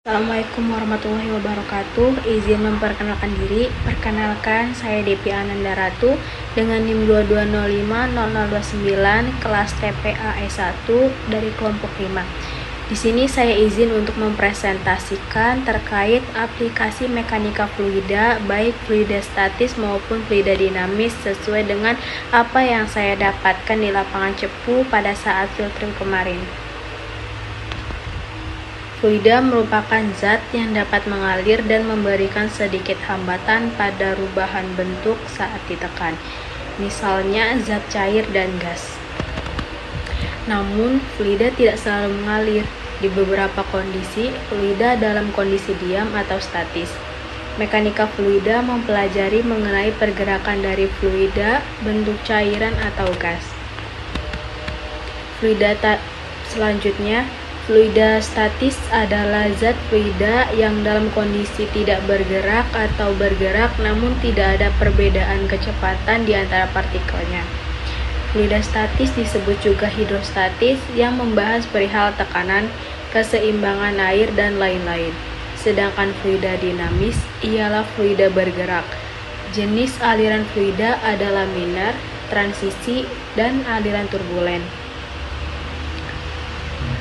Assalamualaikum warahmatullahi wabarakatuh. Izin memperkenalkan diri. Perkenalkan, saya Depi Ananda Ratu dengan NIM 22050029 kelas TPA S1 dari kelompok 5. Di sini saya izin untuk mempresentasikan terkait aplikasi mekanika fluida, baik fluida statis maupun fluida dinamis sesuai dengan apa yang saya dapatkan di lapangan Cepu pada saat field trip kemarin. Fluida merupakan zat yang dapat mengalir dan memberikan sedikit hambatan pada rubahan bentuk saat ditekan, misalnya zat cair dan gas. Namun, fluida tidak selalu mengalir. Di beberapa kondisi, fluida dalam kondisi diam atau statis. Mekanika fluida mempelajari mengenai pergerakan dari fluida, bentuk cairan atau gas. Selanjutnya, fluida statis adalah zat fluida yang dalam kondisi tidak bergerak atau bergerak namun tidak ada perbedaan kecepatan di antara partikelnya. Fluida statis disebut juga hidrostatis yang membahas perihal tekanan, keseimbangan air, dan lain-lain. Sedangkan fluida dinamis ialah fluida bergerak. Jenis aliran fluida adalah laminar, transisi, dan aliran turbulen.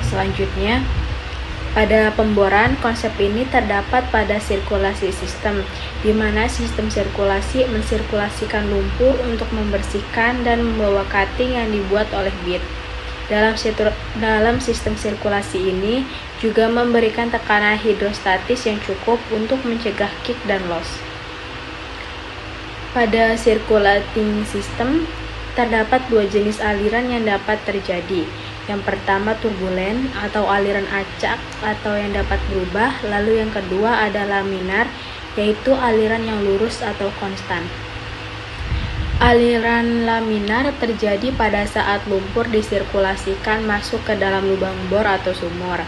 Selanjutnya, pada pemboran, konsep ini terdapat pada sirkulasi sistem, di mana sistem sirkulasi mensirkulasikan lumpur untuk membersihkan dan membawa cutting yang dibuat oleh bit. Dalam sistem sirkulasi ini juga memberikan tekanan hidrostatis yang cukup untuk mencegah kick dan loss. Pada circulating system, terdapat dua jenis aliran yang dapat terjadi. Yang pertama turbulen atau aliran acak atau yang dapat berubah, lalu yang kedua adalah laminar, yaitu aliran yang lurus atau konstan. Aliran laminar terjadi pada saat lumpur disirkulasikan masuk ke dalam lubang bor atau sumur.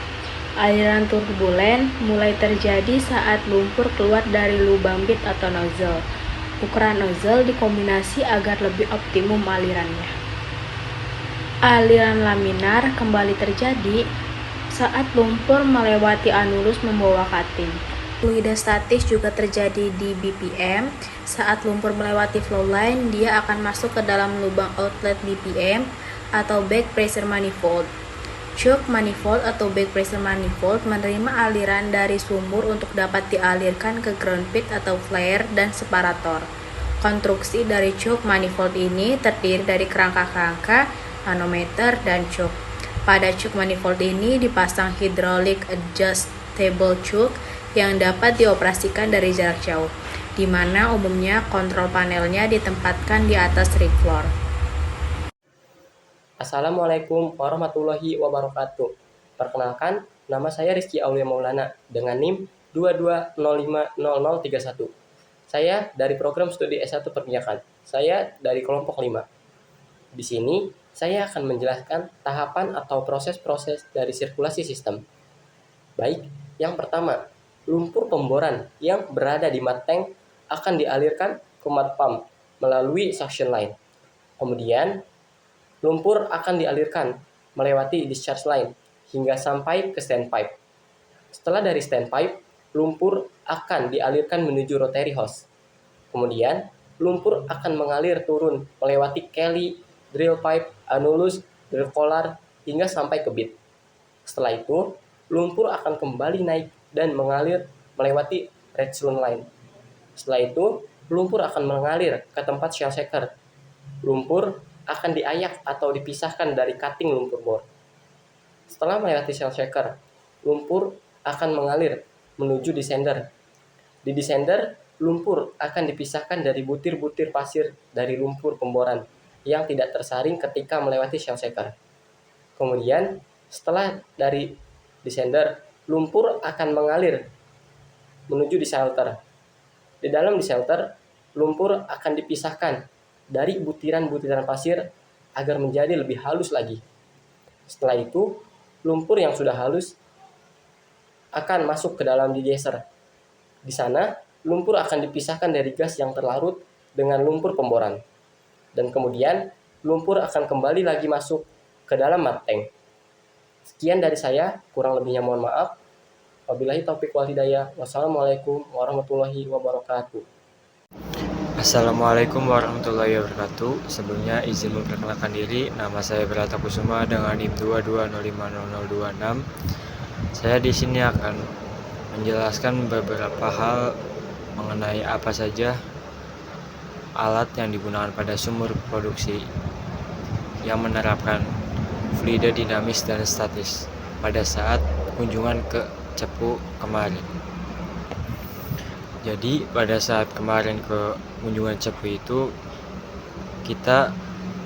Aliran turbulen mulai terjadi saat lumpur keluar dari lubang bit atau nozzle. Ukuran nozzle dikombinasi agar lebih optimum alirannya. Aliran laminar kembali terjadi saat lumpur melewati anulus membawa cutting. Fluida statis juga terjadi di BPM. Saat lumpur melewati flow line, dia akan masuk ke dalam lubang outlet BPM atau back pressure manifold. Choke manifold atau back pressure manifold menerima aliran dari sumur untuk dapat dialirkan ke ground pit atau flare dan separator. Konstruksi dari choke manifold ini terdiri dari kerangka-kerangka, manometer, dan choke. Pada choke manifold ini dipasang hydraulic adjustable choke yang dapat dioperasikan dari jarak jauh, di mana umumnya kontrol panelnya ditempatkan di atas rig floor. Assalamualaikum warahmatullahi wabarakatuh. Perkenalkan, nama saya Rizky Aulia Maulana dengan NIM 22050031. Saya dari program studi S1 Perminyakan. Saya dari kelompok 5. Di sini, saya akan menjelaskan tahapan atau proses-proses dari sirkulasi sistem. Baik, yang pertama, lumpur pemboran yang berada di mud tank akan dialirkan ke mud pump melalui suction line. Kemudian, lumpur akan dialirkan melewati discharge line hingga sampai ke standpipe. Setelah dari standpipe, lumpur akan dialirkan menuju rotary hose. Kemudian, lumpur akan mengalir turun melewati kelly, drill pipe, anulus, drill collar, hingga sampai ke bit. Setelah itu, lumpur akan kembali naik dan mengalir melewati redstone line. Setelah itu, lumpur akan mengalir ke tempat shell shaker. Lumpur akan diayak atau dipisahkan dari cutting lumpur bor. Setelah melewati shell shaker, lumpur akan mengalir menuju descender. Di descender, lumpur akan dipisahkan dari butir-butir pasir dari lumpur pemboran yang tidak tersaring ketika melewati shell shaker. Kemudian, setelah dari descender, lumpur akan mengalir menuju desalter. Di dalam desalter, lumpur akan dipisahkan dari butiran-butiran pasir agar menjadi lebih halus lagi. Setelah itu, lumpur yang sudah halus akan masuk ke dalam degasser. Di sana, lumpur akan dipisahkan dari gas yang terlarut dengan lumpur pemboran. Dan kemudian, lumpur akan kembali lagi masuk ke dalam mud tank. Sekian dari saya, kurang lebihnya mohon maaf. Wabillahi taufiq wal hidayah. Wassalamualaikum warahmatullahi wabarakatuh. Assalamualaikum warahmatullahi wabarakatuh. Sebelumnya izin memperkenalkan diri, nama saya Berata Kusuma dengan NIM 22050026. Saya di sini akan menjelaskan beberapa hal mengenai apa saja alat yang digunakan pada sumur produksi yang menerapkan fluida dinamis dan statis pada saat kunjungan ke Cepu kemarin. Jadi pada saat kemarin ke kunjungan Cepu itu kita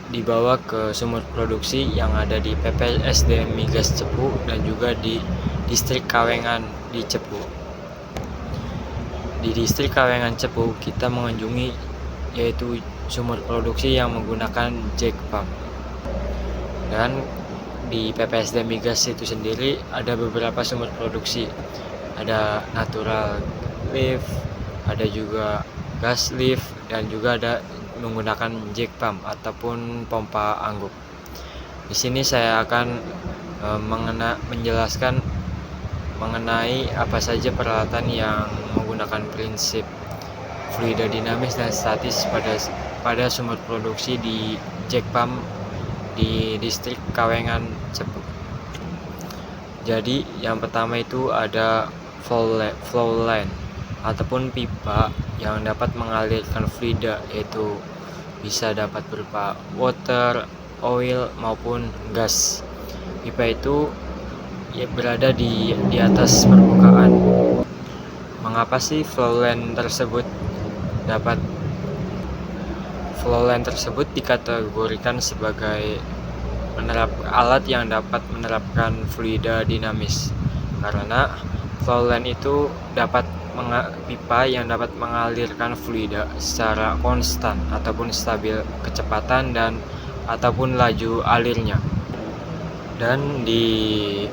dibawa ke sumur produksi yang ada di PPSDM Migas Cepu dan juga di distrik Kawengan di Cepu. Di distrik Kawengan Cepu kita mengunjungi yaitu sumur produksi yang menggunakan jack pump. Dan di PPSDM Migas itu sendiri ada beberapa sumur produksi. Ada natural lift, ada juga gas lift, dan juga ada menggunakan jack pump ataupun pompa angguk. Di sini saya akan menjelaskan mengenai apa saja peralatan yang menggunakan prinsip fluida dinamis dan statis pada sumur produksi di jack pump di distrik Kawengan Cepu. Jadi yang pertama itu ada flow line ataupun pipa yang dapat mengalirkan fluida, yaitu bisa dapat berupa water, oil maupun gas. Pipa itu berada di atas permukaan. Mengapa sih flow line tersebut dikategorikan sebagai alat yang dapat menerapkan fluida dinamis? Karena flow line itu pipa yang dapat mengalirkan fluida secara konstan ataupun stabil kecepatan dan ataupun laju alirnya. Dan di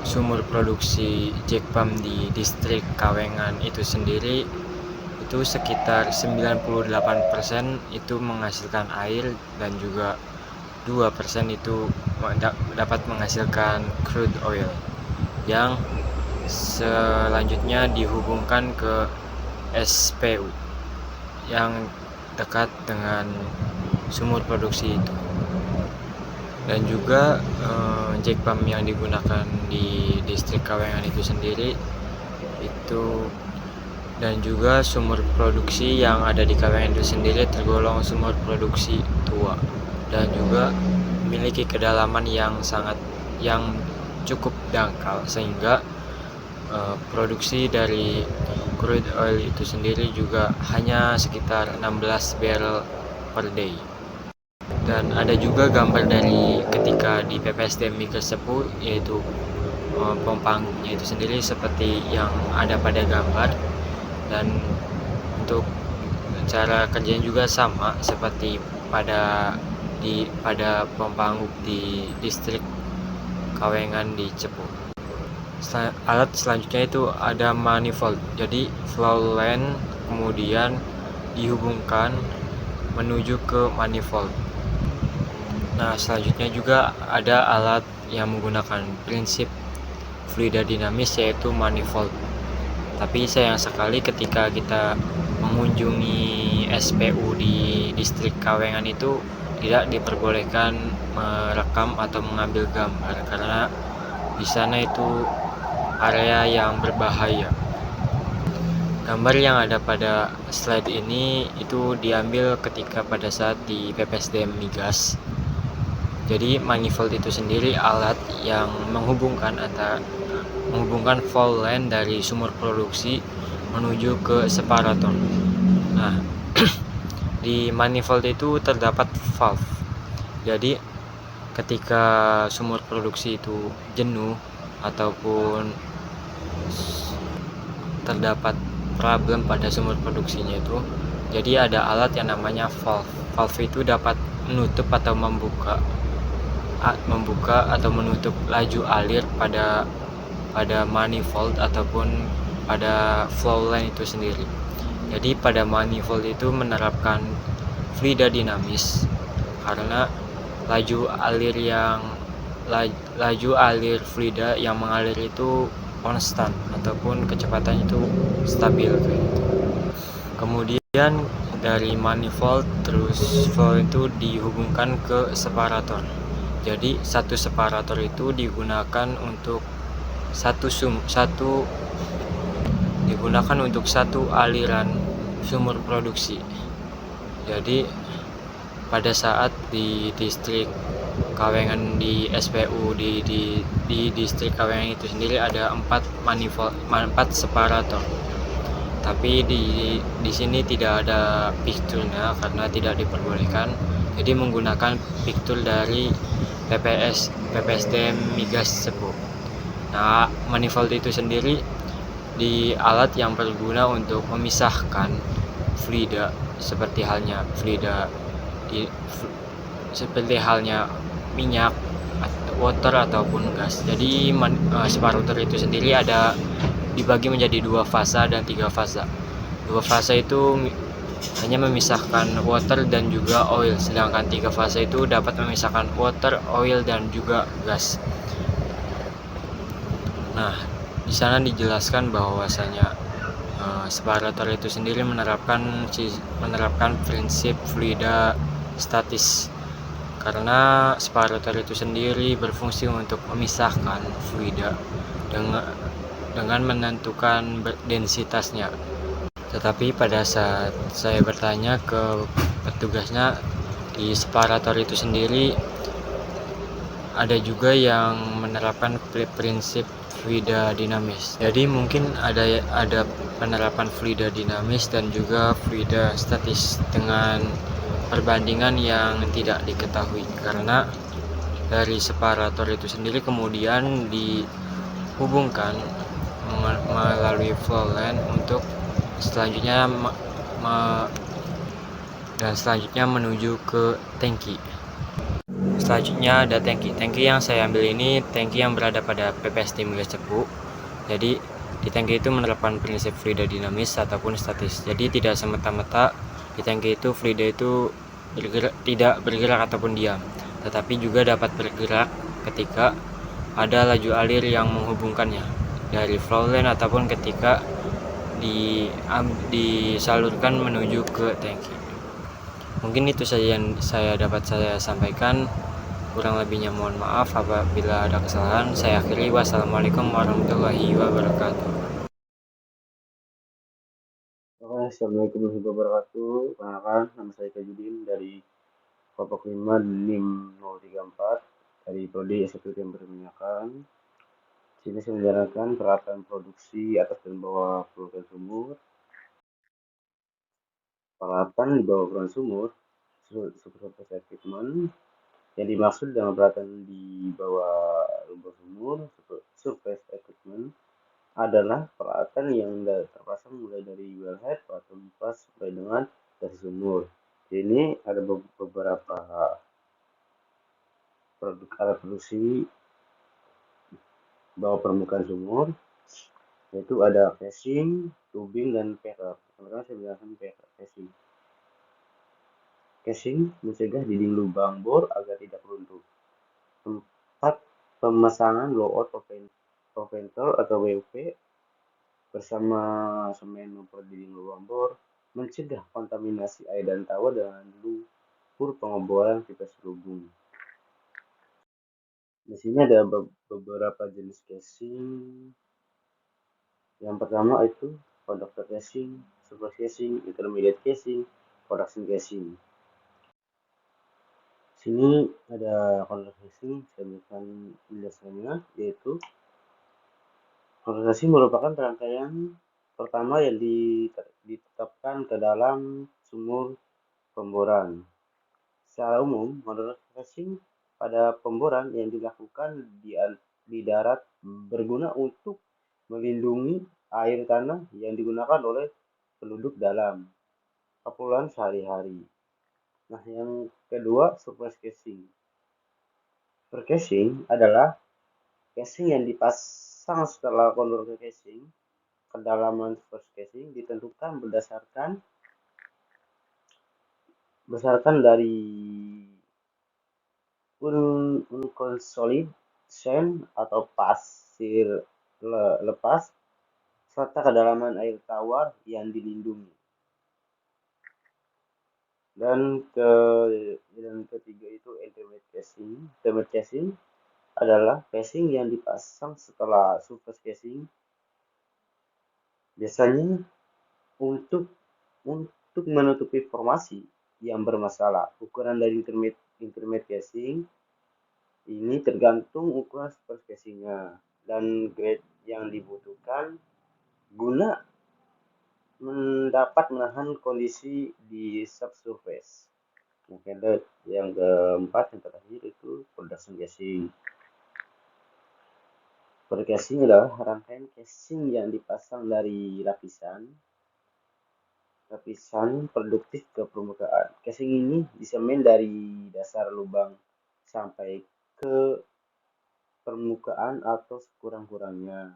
sumur produksi jack pump di distrik Kawengan itu sendiri itu sekitar 98% itu menghasilkan air dan juga 2% itu dapat menghasilkan crude oil yang selanjutnya dihubungkan ke SPU yang dekat dengan sumur produksi itu. Dan juga jack pump yang digunakan di distrik Kawengan itu sendiri itu, dan juga sumur produksi yang ada di Kawengan itu sendiri tergolong sumur produksi tua dan juga memiliki kedalaman yang cukup dangkal, sehingga produksi dari crude oil itu sendiri juga hanya sekitar 16 barrel per day. Dan ada juga gambar dari ketika di PPSDM Migas Cepu, yaitu pompa angguknya itu sendiri seperti yang ada pada gambar. Dan untuk cara kerjanya juga sama seperti pada pompa angguk di distrik Kawengan di Cepu. Alat selanjutnya itu ada manifold. Jadi flow line kemudian dihubungkan menuju ke manifold. Nah, selanjutnya juga ada alat yang menggunakan prinsip fluida dinamis, yaitu manifold. Tapi sayang sekali ketika kita mengunjungi SPU di distrik Kawengan itu tidak diperbolehkan merekam atau mengambil gambar karena di sana itu area yang berbahaya. Gambar yang ada pada slide ini itu diambil ketika pada saat di PPSDM Migas. Jadi manifold itu sendiri alat yang menghubungkan flow line dari sumur produksi menuju ke separator. Nah, di manifold itu terdapat valve. Jadi ketika sumur produksi itu jenuh ataupun terdapat problem pada sumur produksinya itu, jadi ada alat yang namanya valve. Valve itu dapat menutup atau membuka atau menutup laju alir pada manifold ataupun pada flow line itu sendiri. Jadi pada manifold itu menerapkan fluida dinamis karena laju alir fluida yang mengalir itu konstan ataupun kecepatannya itu stabil kayak gitu. Kemudian dari manifold terus flow itu dihubungkan ke separator. Jadi satu separator itu digunakan untuk satu aliran sumur produksi. Jadi pada saat di distrik Kawengan di SPU di distrik Kawengan itu sendiri ada 4 separator. Tapi di sini tidak ada picture-nya karena tidak diperbolehkan. Jadi menggunakan picture dari PPSDM Migas Sepu. Nah, manifold itu sendiri di alat yang berguna untuk memisahkan fluida seperti halnya minyak, water ataupun gas. Jadi separator itu sendiri dibagi menjadi 2 fasa dan 3 fasa. 2 fasa itu hanya memisahkan water dan juga oil, sedangkan 3 fasa itu dapat memisahkan water, oil dan juga gas. Nah, di sana dijelaskan bahwasanya separator itu sendiri menerapkan prinsip fluida statis, karena separator itu sendiri berfungsi untuk memisahkan fluida dengan menentukan densitasnya. Tetapi pada saat saya bertanya ke petugasnya, di separator itu sendiri ada juga yang menerapkan prinsip fluida dinamis. Jadi mungkin ada penerapan fluida dinamis dan juga fluida statis dengan perbandingan yang tidak diketahui, karena dari separator itu sendiri kemudian dihubungkan melalui flow line untuk selanjutnya menuju ke tangki. Selanjutnya ada tangki yang saya ambil ini tangki yang berada pada PPSD Migas Cepu. Jadi di tangki itu menerapkan prinsip fluida dinamis ataupun statis. Jadi tidak semata-mata di tangki itu fluida itu tidak bergerak ataupun diam, tetapi juga dapat bergerak ketika ada laju alir yang menghubungkannya dari flow line ataupun ketika disalurkan menuju ke tangki. Mungkin itu saja yang dapat saya sampaikan. Kurang lebihnya mohon maaf apabila ada kesalahan. Saya akhiri. Wassalamualaikum warahmatullahi wabarakatuh. Assalamualaikum warahmatullahi wabarakatuh. Perkenalkan, nama saya Kajudin dari kelompok 5 NIM 034 dari Prodi S1 yang berminyakan. Sini saya menjalankan peralatan produksi atas dan bawah permukaan sumur. Peralatan di bawah permukaan sumur, surface equipment. Yang dimaksud dengan peralatan di bawah lubang sumur, surface equipment, adalah peralatan yang terpasang mulai dari wellhead atau pas sampai dengan dasar sumur. Ini ada beberapa produk alat produksi bawah permukaan sumur, yaitu ada casing, tubing, dan packer. Pertama saya jelaskan casing. Casing mencegah dinding lubang bor agar tidak runtuh. Tempat pemasangan blowout ventral atau WUV bersama semen memper dinding lubang bor mencegah kontaminasi air dan tawa dengan lumpur pengeboran tipe selubung. Di sini ada beberapa jenis casing. Yang pertama itu conductor casing, surface casing, intermediate casing, production casing. Sini ada conductor casing, saya berikan penjelasannya, yaitu conductor casing merupakan rangkaian pertama yang ditetapkan ke dalam sumur pemboran. Secara umum, conductor casing pada pemboran yang dilakukan di darat berguna untuk melindungi air tanah yang digunakan oleh penduduk dalam keperluan sehari-hari. Nah, yang kedua, surface casing. Surface casing adalah casing yang dipasang setelah conductor casing. Kedalaman surface casing ditentukan berdasarkan dari unconsolid sand atau pasir lepas serta kedalaman air tawar yang dilindungi. Dan ketiga itu intermediate casing. Intermediate casing adalah casing yang dipasang setelah surface casing, biasanya untuk menutupi formasi yang bermasalah. Ukuran dari intermediate casing ini tergantung ukuran surface casingnya dan grade yang dibutuhkan guna dapat menahan kondisi di subsurface. Mungkin yang keempat, yang terakhir itu production casing. Production casing adalah rangkaian casing yang dipasang dari lapisan produktif ke permukaan. Casing ini disemen dari dasar lubang sampai ke permukaan atau sekurang-kurangnya.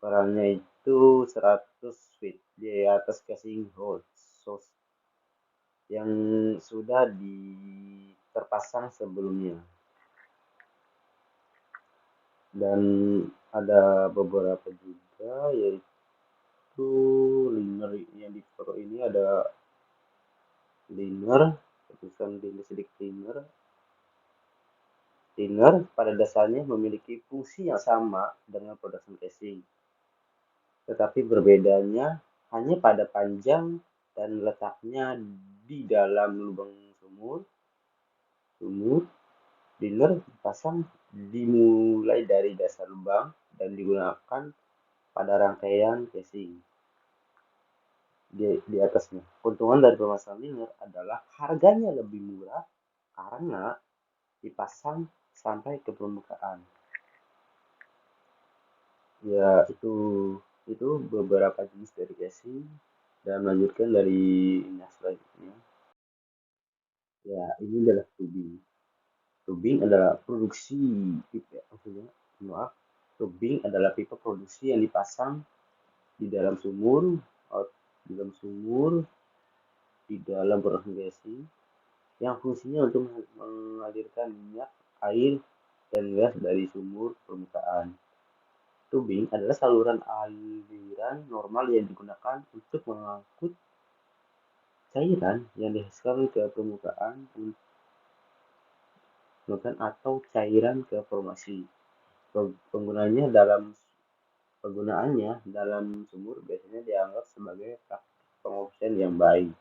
Ukurannya itu 100 feet di atas casing hose yang sudah terpasang sebelumnya. Dan ada beberapa juga, yaitu liner yang di foto ini ada liner, tulisan sedikit liner. Liner pada dasarnya memiliki fungsi yang sama dengan production casing, tetapi berbedanya hanya pada panjang dan letaknya di dalam lubang sumur. Liner dipasang dimulai dari dasar lubang dan digunakan pada rangkaian casing di atasnya. Keuntungan dari pemasangan liner adalah harganya lebih murah karena dipasang sampai ke permukaan. Ya, itu beberapa jenis dari casing, dan melanjutkan dari ini selanjutnya. Ya, ini adalah tubing. Tubing adalah tubing adalah pipa produksi yang dipasang di dalam sumur, di dalam production casing, yang fungsinya untuk mengalirkan minyak, air, dan gas dari sumur permukaan. Tubing adalah saluran aliran normal yang digunakan untuk mengangkut cairan yang dihasilkan ke permukaan atau cairan ke formasi. Penggunaannya dalam sumur biasanya dianggap sebagai praktik pengopsen yang baik.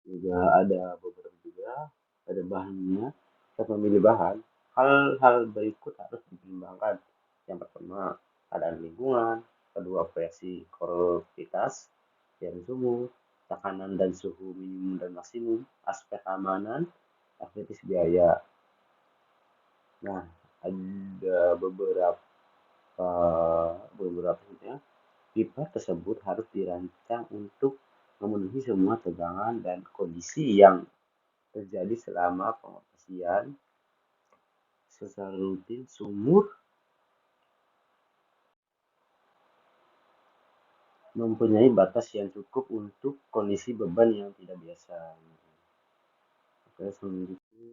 Juga ada bahannya. Saat memilih bahan, hal-hal berikut harus dipertimbangkan. Yang pertama, keadaan lingkungan. Kedua, variasi porositas dari sumur, tekanan dan suhu minimum dan maksimum, aspek keamanan, aktivitas biaya. Nah, ada beberapa pipa tersebut harus dirancang untuk memenuhi semua tegangan dan kondisi yang terjadi selama pengoperasian. Secara rutin, sumur mempunyai batas yang cukup untuk kondisi beban yang tidak biasa. Oke, selanjutnya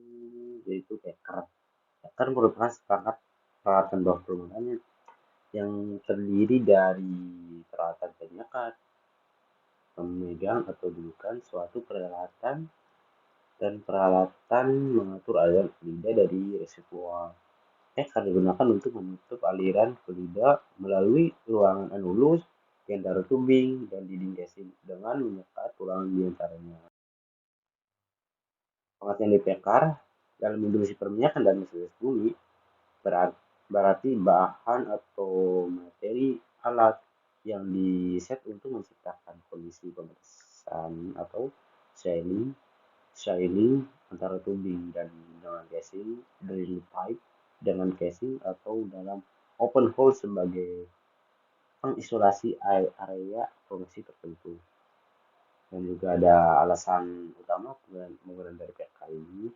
yaitu eker. Eker merupakan seperangkat peralatan bawah permukaan yang terdiri dari peralatan penyekat, pemegang atau dudukan suatu peralatan, dan peralatan mengatur aliran fluida dari reservoir. Eker digunakan untuk menutup aliran fluida melalui ruangan anulus, diantara tubing, dan dinding casing dengan menyekat tulangan di antaranya. Pengertian dari eker dalam industri perminyakan dan mesin bumi berarti bahan atau materi alat yang diset untuk menciptakan kondisi pemeriksaan atau shielding antara tubing dan dengan casing, drill pipe dengan casing, atau dalam open hole sebagai pengisolasi area formasi tertentu. Dan juga ada alasan utama penggunaan dari PK ini.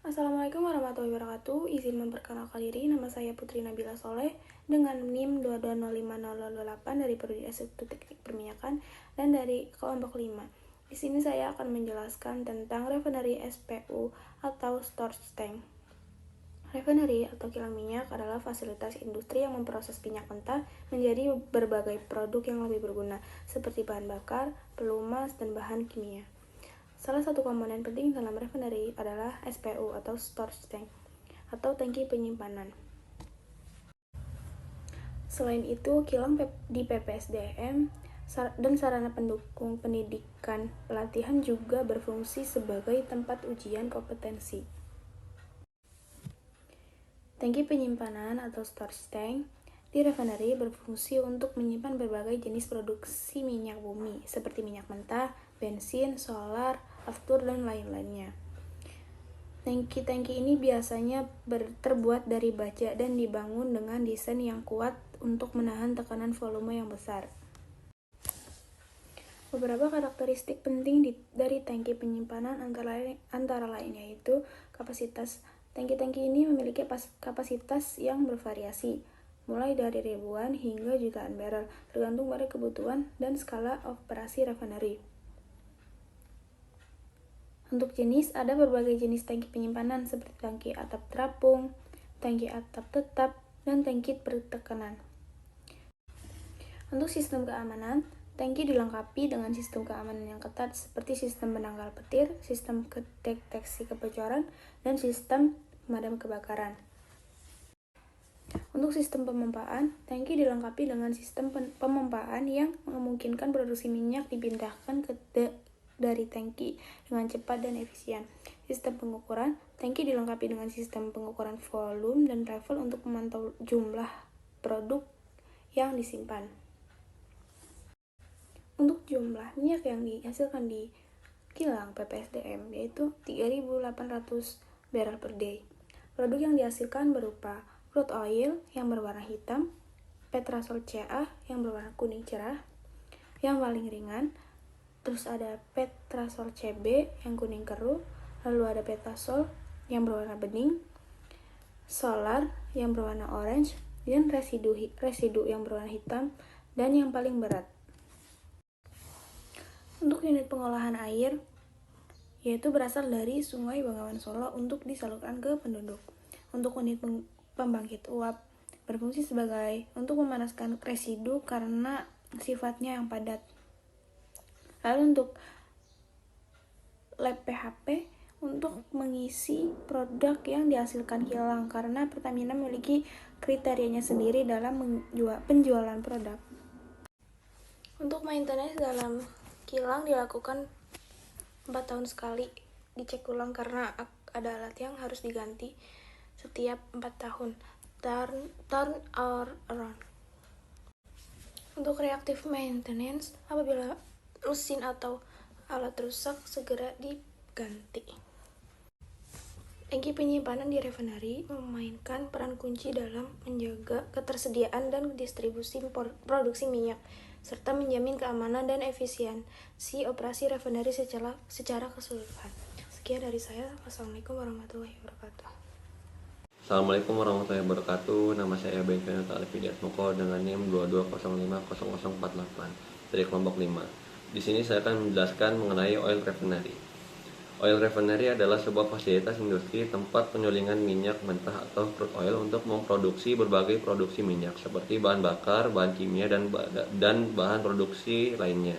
Assalamualaikum warahmatullahi wabarakatuh. Izin memperkenalkan diri, nama saya Putri Nabila Soleh dengan NIM 2205008 dari Prodi S1 Teknik Perminyakan dan dari kelompok 5. Di sini saya akan menjelaskan tentang refinery SPU atau storage tank. Refinery atau kilang minyak adalah fasilitas industri yang memproses minyak mentah menjadi berbagai produk yang lebih berguna, seperti bahan bakar, pelumas, dan bahan kimia. Salah satu komponen penting dalam refinery adalah SPU atau storage tank, atau tangki penyimpanan. Selain itu, kilang di PPSDM dan sarana pendukung pendidikan pelatihan juga berfungsi sebagai tempat ujian kompetensi. Tangki penyimpanan atau storage tank di refinery berfungsi untuk menyimpan berbagai jenis produksi minyak bumi, seperti minyak mentah, bensin, solar, aftur, dan lain-lainnya. Tangki-tangki ini biasanya terbuat dari baja dan dibangun dengan desain yang kuat untuk menahan tekanan volume yang besar. Beberapa karakteristik penting dari tangki penyimpanan antara lain yaitu kapasitas. Tangki-tangki ini memiliki kapasitas yang bervariasi, mulai dari ribuan hingga jutaan barrel, tergantung pada kebutuhan dan skala operasi refinery. Untuk jenis, ada berbagai jenis tangki penyimpanan seperti tangki atap terapung, tangki atap tetap, dan tangki bertekanan. Untuk sistem keamanan, tangki dilengkapi dengan sistem keamanan yang ketat seperti sistem penangkal petir, sistem deteksi kebocoran, dan sistem pemadam kebakaran. Untuk sistem pemompaan, tangki dilengkapi dengan sistem pemompaan yang memungkinkan produksi minyak dipindahkan dari tangki dengan cepat dan efisien. Sistem pengukuran, tangki dilengkapi dengan sistem pengukuran volume dan level untuk memantau jumlah produk yang disimpan. Untuk jumlah minyak yang dihasilkan di kilang PPSDM yaitu 3.800 barrel per day. Produk yang dihasilkan berupa crude oil yang berwarna hitam, petrasol CA yang berwarna kuning cerah, yang paling ringan, terus ada petrasol CB yang kuning keruh, lalu ada petrasol yang berwarna bening, solar yang berwarna orange, dan residu yang berwarna hitam, dan yang paling berat. Untuk unit pengolahan air, yaitu berasal dari Sungai Bengawan Solo untuk disalurkan ke penduduk. Untuk unit pembangkit uap, berfungsi sebagai untuk memanaskan residu karena sifatnya yang padat. Lalu untuk lab PHP, untuk mengisi produk yang dihasilkan kilang karena Pertamina memiliki kriterianya sendiri dalam penjualan produk. Untuk maintenance dalam kilang dilakukan 4 tahun sekali, dicek ulang karena ada alat yang harus diganti setiap 4 tahun. Turn around. Untuk reactive maintenance, apabila mesin atau alat rusak segera diganti. Tangki penyimpanan di refinery memainkan peran kunci dalam menjaga ketersediaan dan distribusi produksi minyak, serta menjamin keamanan dan efisiensi operasi refinery secara keseluruhan. Sekian dari saya. Wassalamualaikum warahmatullahi wabarakatuh. Assalamualaikum warahmatullahi wabarakatuh. Nama saya Benvenuto Alfidiatmoko dengan NIM 22050048 dari kelompok 5. Di sini saya akan menjelaskan mengenai oil refinery. Oil refinery adalah sebuah fasilitas industri tempat penyulingan minyak mentah atau crude oil untuk memproduksi berbagai produksi minyak seperti bahan bakar, bahan kimia, dan bahan produksi lainnya.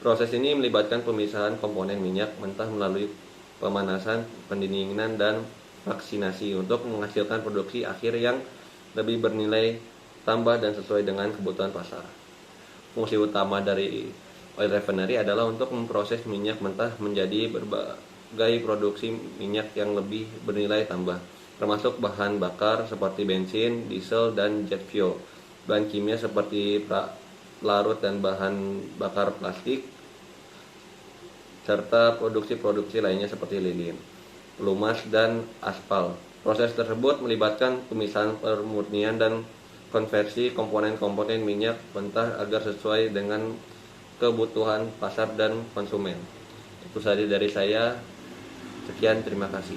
Proses ini melibatkan pemisahan komponen minyak mentah melalui pemanasan, pendinginan, dan vaksinasi untuk menghasilkan produksi akhir yang lebih bernilai tambah dan sesuai dengan kebutuhan pasar. Fungsi utama dari oil refinery adalah untuk memproses minyak mentah menjadi berbagai produksi minyak yang lebih bernilai tambah, termasuk bahan bakar seperti bensin, diesel, dan jet fuel, bahan kimia seperti larut dan bahan bakar plastik, serta produksi-produksi lainnya seperti lilin, pelumas, dan aspal. Proses tersebut melibatkan pemisahan, pemurnian, dan konversi komponen-komponen minyak mentah agar sesuai dengan kebutuhan pasar dan konsumen. Itu saja dari saya. Sekian, terima kasih.